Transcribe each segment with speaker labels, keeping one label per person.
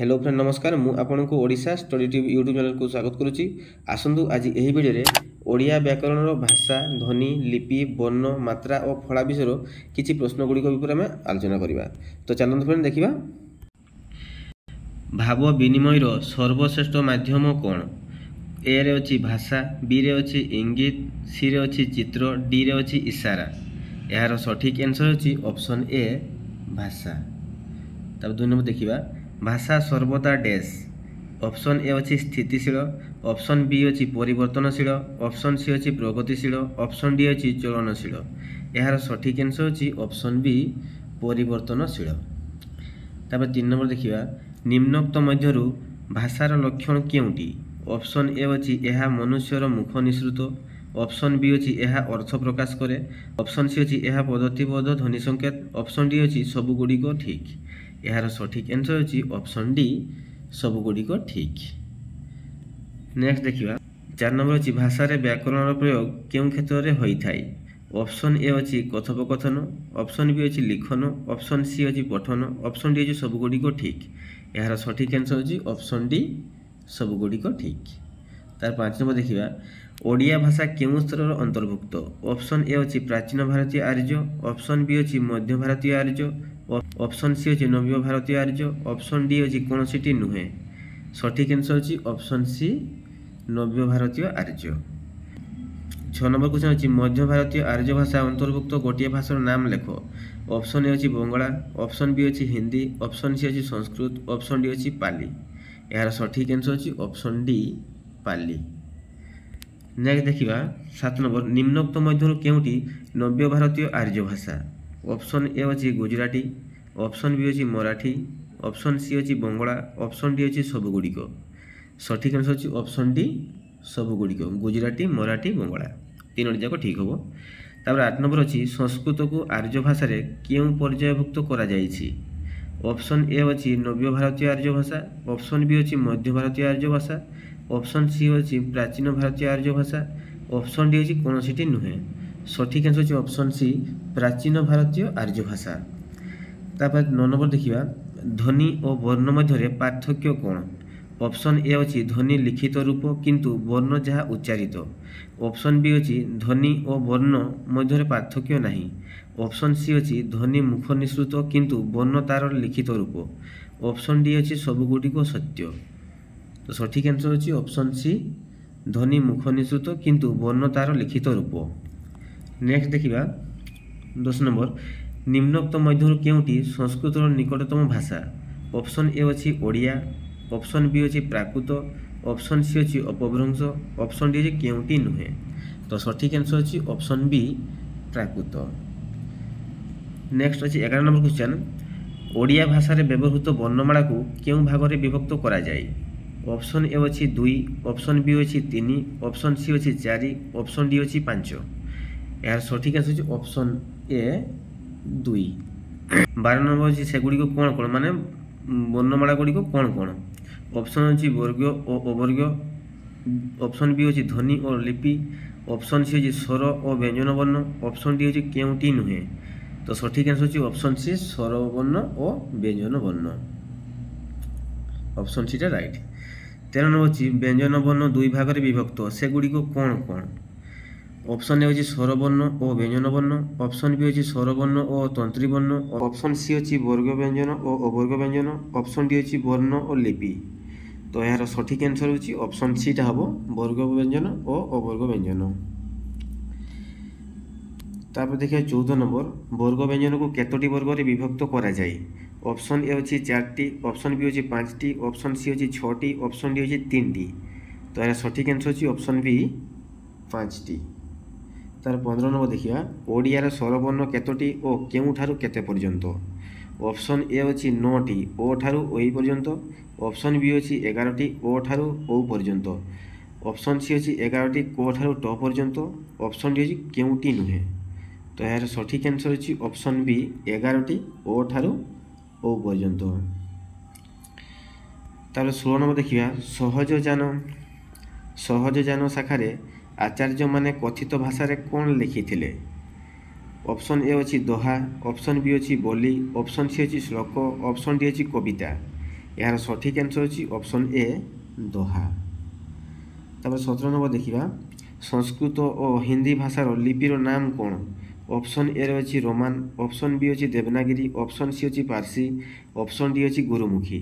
Speaker 1: Hello friend नमस्कार मु आपन को Odisha study tube YouTube channel को स्वागत करुच्ची। आसतु आज यही वीडियो ओडिया व्याकरण भाषा ध्वनि लिपि वर्ण मात्रा और फला विषय किसी प्रश्न गुड़िक विषय में आलोचना करवा। तो चलते फ्रेंड देखा भाव विनिमय सर्वश्रेष्ठ माध्यम कौन। ए रे अच्छी भाषा, बी रे अच्छी इंगित, सी रे अच्छी चित्र, डी रे अच्छी इशारा। यार सठिक आंसर होची ऑप्शन ए भाषा। तब 2 नंबर देखिबा भाषा सर्वदा डैश। ऑप्शन ए अच्छी स्थितिशील, ऑप्शन बी अच्छी परिवर्तनशील, ऑप्शन सी अच्छी प्रगतिशील, ऑप्शन डी अच्छी चलनशील। यार सठिक आंसर होची ऑप्शन बी परिवर्तनशील। तब 3 नंबर देखिबा निम्नोक्त मध्यरु भाषार लक्षण केउटी। ऑप्शन ए अच्छी यह मनुष्यर मुख निसृत, ऑप्शन बी अच्छी यह अर्थ प्रकाश करे, ऑप्शन सी अच्छी यह पद्धतिबद्ध ध्वनि संकेत, ऑप्शन डी अच्छी सबुगुड़िक ठीक। यार सठिक आंसर होची ऑप्शन डी सबुगुड़िक ठीक। नेक्स्ट देखिबा 4 नंबर अच्छी भाषार व्याकरण प्रयोग केउं क्षेत्र में होई थाई। ऑप्शन ए अच्छी कथोपकथन, ऑप्शन बी अच्छी लिखन, ऑप्शन सी अच्छी पठन, ऑप्शन डी अच्छी सबुगुड़िक ठीक। यार सठिक आंसर होची ऑप्शन डी सबुगुड़िक ठीक। तार 5 नंबर देखिबा ओडिया भाषा केउं स्तर अंतर्भुक्त। ऑप्शन ए अच्छी प्राचीन भारतीय आर्य, ऑप्शन बी अच्छी मध्य भारतीय आर्य, ऑप्शन सी अच्छी नव्य भारतीय आर्य, ऑप्शन डी अच्छी कौन सी नुहे। सठिक आंसर अच्छी ऑप्शन सी नव्य भारतीय आर्य। 6 नंबर क्वेश्चन अच्छी मध्य भारतीय आर्य भाषा अंतर्भुक्त गोटे भाषार नाम लेख। ऑप्शन ए अच्छी बंगला, ऑप्शन बी अच्छी हिंदी, ऑप्शन सी अच्छी संस्कृत, ऑप्शन डी अच्छी पाली। यार सठिक आंसर अच्छी ऑप्शन डी पाली। नेक्स्ट देखिबा 7 नंबर निम्नोक्त मध्यरु केउटी नव्य भारतीय आर्य भाषा। ऑप्शन ए अच्छी गुजराती, ऑप्शन बी अच्छी मराठी, ऑप्शन सी अच्छी बंगला, ऑप्शन डी अच्छी सबुगुड़िक। सठिक आंसर अच्छी ऑप्शन डी सबुगुड़िक गुजराती मराठी बंगला 3टी जाक ठीक हम। तापर 8 नंबर अच्छी संस्कृत को आर्य भाषा केउं पर्यायभुक्त करा जायछि। ऑप्शन ए अच्छी नव्य भारतीय आर्य भाषा, ऑप्शन बी अच्छी मध्य भारतीय आर्य भाषा, ऑप्शन सी अच्छी प्राचीन भारतीय आर्य भाषा, ऑप्शन डी अच्छी कौन सी नुहे। सठिक आंसर अच्छी ऑप्शन सी प्राचीन भारतीय आर्य भाषा। तापर 9 नंबर देखिबा ध्वनि और वर्ण मध्य पार्थक्य कौन। ऑप्शन ए अच्छी ध्वनि लिखित रूप किंतु वर्ण जहाँ उच्चारित, ऑप्शन बी अच्छी ध्वनि और वर्ण मध्य पार्थक्य नहीं, ऑप्शन सी अच्छी ध्वनि मुख निसृत किंतु वर्ण तार लिखित रूप, ऑप्शन डी अच्छी सबुगुड़िक सत्य। तो सठिक आंसर अच्छी ऑप्शन सी ध्वनि मुख निसृत किंतु वर्ण तार लिखित रूप। नेक्स्ट देखिबा 10 नंबर निम्नोक्त मध्यरु केउटी संस्कृत निकटतम भाषा। ऑप्शन ए अच्छी ओडिया, ऑप्शन बी अच्छी प्राकृत, ऑप्शन सी अच्छी अपभ्रंश, ऑप्शन डी अच्छी केउटी नुहे। तो सठिक आंसर अच्छी ऑप्शन बी प्राकृत। नेक्स्ट अच्छी 11 नंबर क्वेश्चन ओडिया भाषा रे व्यवहृत वर्णमाला को केउं भाग रे विभक्त करा जाय। ऑप्शन ए अच्छी 2, ऑप्शन बी अच्छी 3, ऑप्शन सी अच्छी 4, ऑप्शन डी अच्छी 5। यार सठिक आंसर अच्छी ऑप्शन ए 2। 12 नंबर अच्छी सेगुड़ी को कौन कौन माने वर्णमाला गुड़ी को कौन कौन। ऑप्शन अच्छी वर्ग और अवर्ग, ऑप्शन बी अच्छी ध्वनि और लिपि, ऑप्शन सी अच्छी स्वर और व्यंजन वर्ण, ऑप्शन डी अच्छी केउटी नुहे। तो सठिक आंसर अच्छी ऑप्शन सी स्वर वर्ण और व्यंजन वर्ण, ऑप्शन सी राइट। 13 नंबर अच्छी व्यंजन वर्ण 2 भाग में विभक्त सेगुड़ी को कौन कौन। ऑप्शन ए अच्छी स्वर वर्ण और व्यंजन वर्ण, ऑप्शन बी अच्छी स्वर वर्ण और तंत्री वर्ण, ऑप्शन सी अच्छी वर्ग व्यंजन और अवर्ग व्यंजन, ऑप्शन डी अच्छी वर्ण और लिपि। तो यार सठिक आंसर होची ऑप्शन सी टा हबो वर्ग व्यंजन और अवर्ग व्यंजन। तापर देखिए 14 नंबर वर्ग व्यंजन को केतोटी वर्ग रे विभक्त करा जाय। ऑप्शन ए अच्छी 4टी, ऑप्शन बी अच्छी 5टी, ऑप्शन सी अच्छी 6टी, ऑप्शन डी अच्छी 3टी। तो यार सठिक आंसर होची ऑप्शन बी 5टी। तार 15 नंबर देखिए ओडियार स्वरवर्ण केतोटी और केउं ठारू केते पर्यंत। ऑप्शन ए अच्छी 9टी ओ ठारू ओई पर्यंत, ऑप्शन बी अच्छी 11टी ओ ठारू ओ पर्यंत, ऑप्शन सी अच्छी 11टी को ठारू ट पर्यंत, ऑप्शन डी अच्छी केउंटी नुहे। तो यार सठिक आंसर अच्छी ऑप्शन बी 11टी ओ ठारू ओ पर्यंत। तार 16 नंबर देखिए सहज जान शाखारे आचार्य माने कथित भाषा रे कौन लिखिथिले। ऑप्शन ए अच्छी दोहा, ऑप्शन बी अच्छी बोली, ऑप्शन सी अच्छी श्लोक, ऑप्शन डी अच्छी कविता। यार सठिक आंसर होची ऑप्शन ए दोहा। तापर 17 नंबर देखिबा संस्कृत और हिंदी भाषार लिपिर नाम कौन। ऑप्शन ए रे अछि रोमान, ऑप्शन बी अछि देवनागिरी, ऑप्शन सी अछि पारसी, ऑप्शन डी अछि गुरुमुखी।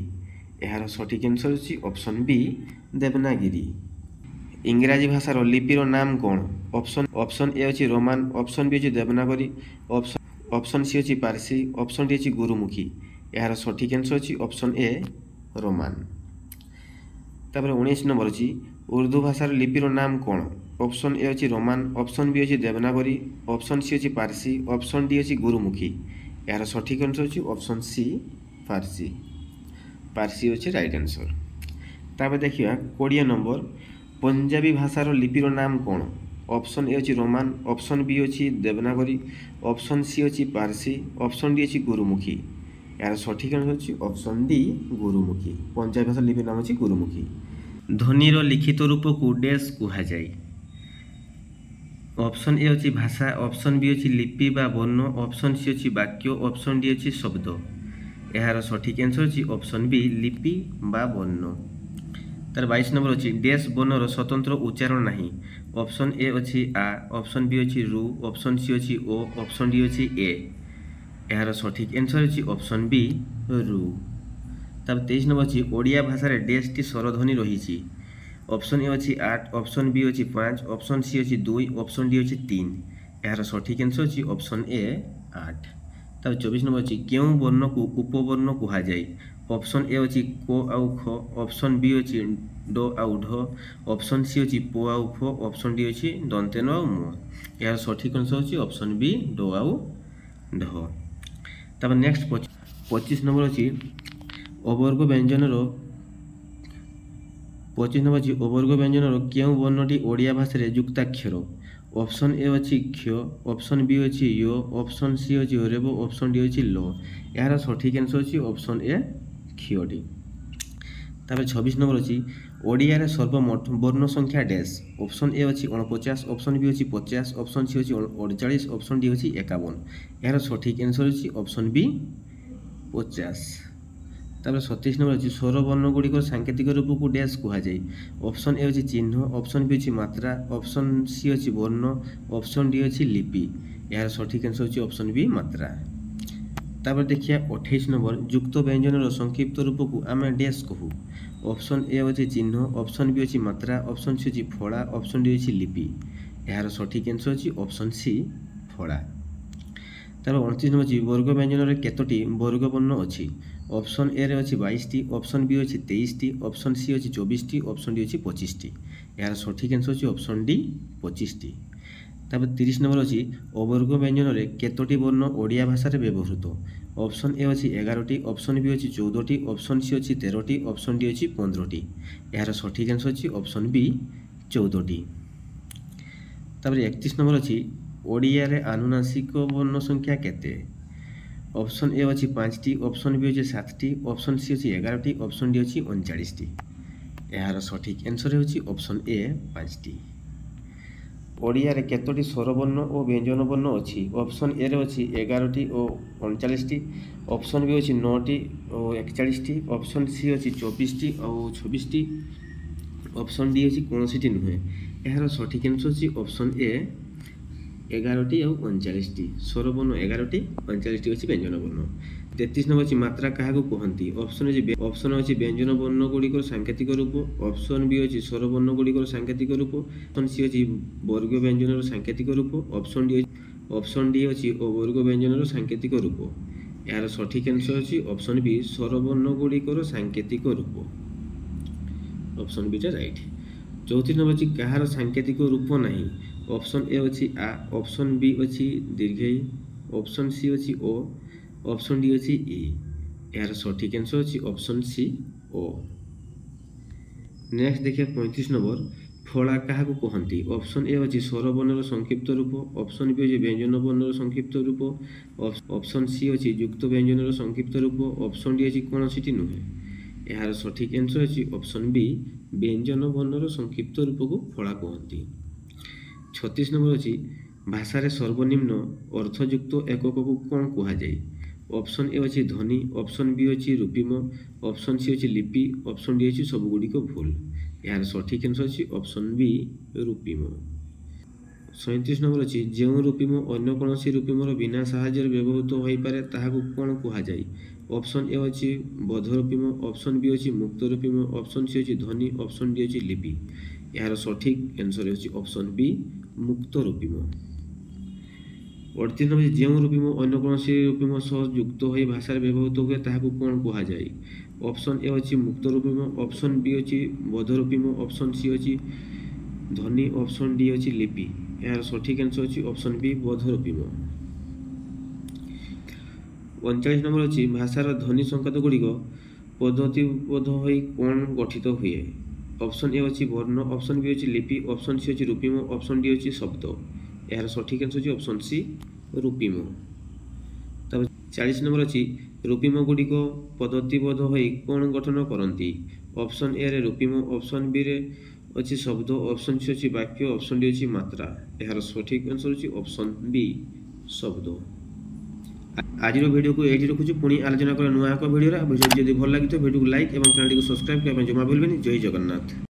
Speaker 1: यार सठिक आंसर होची ऑप्शन बी देवनागिरी। इंग्राजी भाषार लिपिर नाम कौन। ऑप्शन ए अछि रोमान, ऑप्शन बी अछि देवनागरी, ऑप्शन सी अछि पारसी, ऑप्शन डी अछि गुरुमुखी। यार सठिक आंसर होची ऑप्शन ए रोमान। तापर 19 नंबर अछि उर्दू भाषार लिपिर नाम कौन। ऑप्शन ए अछि रोमान, ऑप्शन बी अछि देवनागरी, ऑप्शन सी अछि पारसी, ऑप्शन डी अछि गुरुमुखी। यार सठिक आंसर होची ऑप्शन सी पारसी। पारसी होची राइट आंसर। तापर देखिबा 20 नंबर पंजाबी भाषार लिपिर नाम कौन। ऑप्शन ए अछि रोमान, ऑप्शन बी अछि देवनागरी, ऑप्शन सी अछि पारसी, ऑप्शन डी अछि गुरुमुखी। यार सठिक आंसर होची ऑप्शन डी गुरुमुखी। पंजाबी भाषार लिपिर नाम होची गुरुमुखी। ध्वनिर लिखित रूप को डैश कुहा जाए। ऑप्शन ए अछि भाषा, ऑप्शन बी अछि लिपि बा वर्ण, ऑप्शन सी अछि वाक्य, ऑप्शन डी अछि शब्द। यार सठिक आंसर अछि ऑप्शन बी लिपि बा वर्ण। तार 22 नंबर अछि डैश वर्णर स्वतंत्र उच्चारण नहीं। ऑप्शन ए अछि आ, ऑप्शन बी अछि रु, ऑप्शन सी अछि ओ, ऑप्शन डी अछि ए। यार सठिक आंसर अछि ऑप्शन बी रु। तब 23 नंबर अछि ओडिया भाषा रे डैश टी स्वरध्वनि रही। ऑप्शन ए अछि 8, ऑप्शन बी अछि 5, ऑप्शन सी अछि 2, ऑप्शन डी अछि 3। यार सठिक आंसर अछि ऑप्शन ए 8। तब 24 नंबर अछि केउ वर्ण को उपवर्ण कुहा जाए। ऑप्शन ए अछि को आउ ख, ऑप्शन बी अछि ड आउ ढ, ऑप्शन सी अछि प आउ फ, ऑप्शन डी अछि दंतेन आउ म। यार सठिक आंसर अछि ऑप्शन बी ड आउ ढ। तब नेक्स्ट 25 नंबर अछि अवर्ग व्यंजनर 25 नंबर अछि अवर्ग व्यंजनर केउ वर्णटी ओडिया भाषा रे युक्ताक्षर। ऑप्शन ए अछि क्ष, ऑप्शन बी अछि य, ऑप्शन सी अछि रेब, ऑप्शन डी अछि ल। यार सठिक आंसर अछि ऑप्शन ए क्षटी। तापर 26 नंबर अछि ओडिया रे सर्वमोट वर्ण संख्या डैश। ऑप्शन ए अछि 49, ऑप्शन बी अछि 50, ऑप्शन सी अछि 48, ऑप्शन डी अछि 51। यार सठिक आंसर अछि ऑप्शन बी 50। तापर 27 नंबर अछि स्वर वर्ण गुड़िक सांकेतिक रूप को डैश कुहा जाए। ऑप्शन ए अछि चिन्ह, ऑप्शन बी अछि मात्रा, ऑप्शन सी अछि वर्ण, ऑप्शन डी अछि लिपि। यार सठिक आंसर अछि ऑप्शन बी मात्रा। तापर देखिए 28 नंबर युक्त व्यंजनर संक्षिप्त रूप को आम डैश कहू। ऑप्शन ए अछि चिन्ह, ऑप्शन बी अछि मात्रा, ऑप्शन सी अछि फड़ा, ऑप्शन डी अछि लिपि। यार सठिक आंसर अछि ऑप्शन सी फड़ा। तापर 29 नंबर अछि वर्ग व्यंजन केतोटी वर्ग वर्ण अछि। ऑप्शन ए रे अछि 22 टी, ऑप्शन बी अछि 23 टी, ऑप्शन सी अछि 24 टी, ऑप्शन डी अछि 25 टी। यार सठिक आंसर अछि ऑप्शन डी 25 टी। तापर 30 नंबर अछि अवर्ग व्यंजन केतोटी वर्ण ओडिया भाषा रे व्यवहृत। ऑप्शन ए अछि 11 टी, ऑप्शन बी अछि 14 टी, ऑप्शन सी अछि 13 टी, ऑप्शन डी अछि 15 टी। यार सठिक आंसर अछि ऑप्शन बी 14 टी। तापर 31 नंबर अछि ओडिया रे आनुनासिक वर्ण संख्या केते। ऑप्शन ए अछि 5 टी, ऑप्शन बी अछि 7 टी, ऑप्शन सी अछि 11 टी, ऑप्शन डी अछि 39 टी। यार सठिक आंसर ହେଉଛି ऑप्शन ए 5 टी। ओडिया रे केतोटी स्वरवर्ण और व्यंजन वर्ण अछि। ऑप्शन ए रे अछि 11 टी और 39 टी, ऑप्शन बी अछि 9 टी और 41 टी, ऑप्शन सी अछि 24 टी और 26 टी, ऑप्शन डी अछि कोनोसी टी नुहे। यार सठिक आंसर अछि ऑप्शन ए 11 टी और 39 टी। स्वरवर्ण 11 टी, 39 टी अछि व्यंजन वर्ण। 33 नंबर अछि मात्रा काहाकू कहंती। ऑप्शन अछि व्यंजन वर्ण गुड़िकर सांकेतिक रूप, ऑप्शन बी अछि स्वरवर्ण गुड़िकर सांकेतिक रूप, ऑप्शन सी अछि वर्ग व्यंजनर सांकेतिक रूप, ऑप्शन डी अछि अवर्ग व्यंजनर सांकेतिक रूप। यार सठिक आंसर अछि ऑप्शन बी स्वरवर्ण गुड़िकर सांकेतिक रूप। ऑप्शन बी टा राइट। 34 नंबर अछि काहार सांकेतिक रूप नाही। ऑप्शन ए अछि आ, ऑप्शन बी अछि दीर्घई, ऑप्शन सी अछि ओ, ऑप्शन डी अछि ई। यार सठिक आंसर अछि ऑप्शन सी ओ। नेक्स्ट देखिए 35 नंबर फड़ा काहाकू कहंती। ऑप्शन ए अछि स्वरवर्णर संक्षिप्त रूप, ऑप्शन बी अछि व्यंजन वर्णर संक्षिप्त रूप, ऑप्शन सी अछि युक्त व्यंजनर संक्षिप्त रूप, ऑप्शन डी अछि कोनोसी नुहे। यार सठिक आंसर अछि ऑप्शन बी व्यंजन वर्णर संक्षिप्त रूप को फड़ा कहंती। 36 नंबर अछि भाषा रे सर्वनिम्न अर्थयुक्त एकक को कोन कुहा जाए। ऑप्शन ए अछि ध्वनि, ऑप्शन बी अछि रूपिम, ऑप्शन सी अछि लिपि, ऑप्शन डी अछि सबगुड़िक भूल। यार सठिक आंसर अछि ऑप्शन बी रूपिम। 37 नंबर अछि ଯେଉଁ रूपिम अन्य कौनसी रूपिमर बिना साहाय्ୟରେ व्यवहृत होइपारे ताहाକୁ कौन कुहाଯାए। ऑप्शन ए अछि बध रूपिम, ऑप्शन बी अछि मुक्त रूपिम, ऑप्शन सी अछि ध्वनि, ऑप्शन डी अछि लिपि। यार सठिक आंसर अछि ऑप्शन बी मुक्त रूपिम। 38 नंबर ଯେଉଁ रूपिम अन्य कौनसी रूपिम सह युक्त होई भाषार व्यवहृत हुए ताहाକୁ कौन कुहाଯାए। ऑप्शन ए अछि मुक्त रूपिम, ऑप्शन बी अछि बध रूपिम, ऑप्शन सी अछि ध्वनि, ऑप्शन डी अछि लिपि। यार सठिक आंसर अछि ऑप्शन बी बध रूपिम। 39 नंबर अछि भाषार ध्वनि संकेत गुड़िक पद्धतिबद्ध होई कौन गठित हुए। ऑप्शन ए अछि वर्ण, ऑप्शन बी अछि लिपि, ऑप्शन सी अछि रूपिम, ऑप्शन डी अछि शब्द। यार सठिक आंसर अछि ऑप्शन सी रूपिम। 40 नंबर अछि रूपिम गुड़िक पद्धतिबद्ध होई कौन गठन करती। ऑप्शन ए रे रूपिम, ऑप्शन बी रे अछि शब्द, ऑप्शन सी अछि वाक्य, ऑप्शन डी अछि मात्रा। यार सठिक आंसर अछि ऑप्शन बी शब्द। आज वीडियो को ये रखुच्छी पुणी आलोचना कर नुआ एक वीडियो भिडियो जब भल लगी भिडियो को लाइक और चैनल को सब्सक्राइब करने जमा भूलें। जय जगन्नाथ।